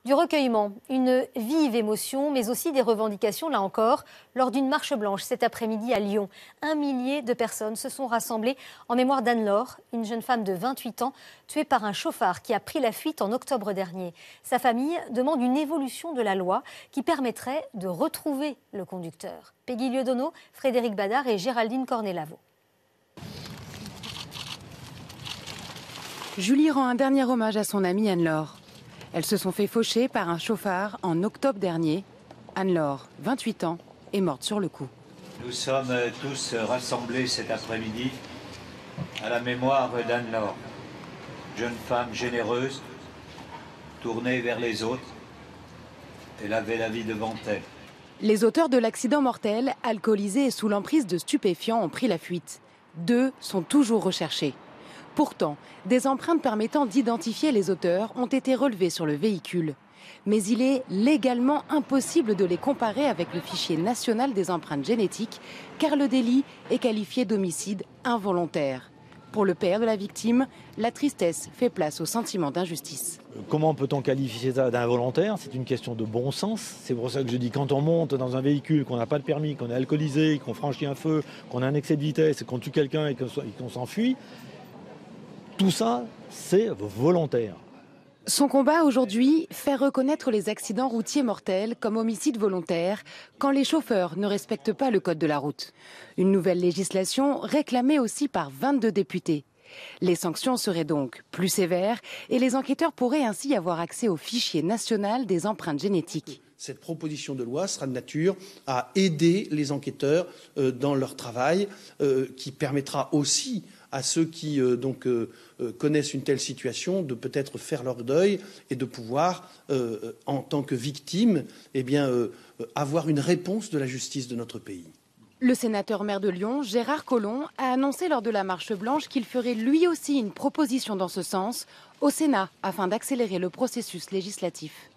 Du recueillement, une vive émotion, mais aussi des revendications, là encore, lors d'une marche blanche cet après-midi à Lyon. 1 millier de personnes se sont rassemblées en mémoire d'Anne-Laure, une jeune femme de 28 ans, tuée par un chauffard qui a pris la fuite en octobre dernier. Sa famille demande une évolution de la loi qui permettrait de retrouver le conducteur. Peggy Lieudono, Frédéric Badard et Géraldine Cornet-Lavaux. Julie rend un dernier hommage à son amie Anne-Laure. Elles se sont fait faucher par un chauffard en octobre dernier. Anne-Laure, 28 ans, est morte sur le coup. Nous sommes tous rassemblés cet après-midi à la mémoire d'Anne-Laure, jeune femme généreuse, tournée vers les autres. Elle avait la vie devant elle. Les auteurs de l'accident mortel, alcoolisés et sous l'emprise de stupéfiants, ont pris la fuite. 2 sont toujours recherchés. Pourtant, des empreintes permettant d'identifier les auteurs ont été relevées sur le véhicule. Mais il est légalement impossible de les comparer avec le fichier national des empreintes génétiques, car le délit est qualifié d'homicide involontaire. Pour le père de la victime, la tristesse fait place au sentiment d'injustice. Comment peut-on qualifier ça d'involontaire? C'est une question de bon sens. C'est pour ça que je dis, quand on monte dans un véhicule, qu'on n'a pas de permis, qu'on est alcoolisé, qu'on franchit un feu, qu'on a un excès de vitesse, qu'on tue quelqu'un et qu'on s'enfuit, tout ça, c'est volontaire. Son combat aujourd'hui, faire reconnaître les accidents routiers mortels comme homicide volontaire quand les chauffeurs ne respectent pas le code de la route. Une nouvelle législation réclamée aussi par 22 députés. Les sanctions seraient donc plus sévères et les enquêteurs pourraient ainsi avoir accès au fichier national des empreintes génétiques. Cette proposition de loi sera de nature à aider les enquêteurs dans leur travail, qui permettra aussi à ceux qui connaissent une telle situation de peut-être faire leur deuil et de pouvoir, en tant que victime, avoir une réponse de la justice de notre pays. Le sénateur maire de Lyon, Gérard Collomb, a annoncé lors de la marche blanche qu'il ferait lui aussi une proposition dans ce sens au Sénat afin d'accélérer le processus législatif.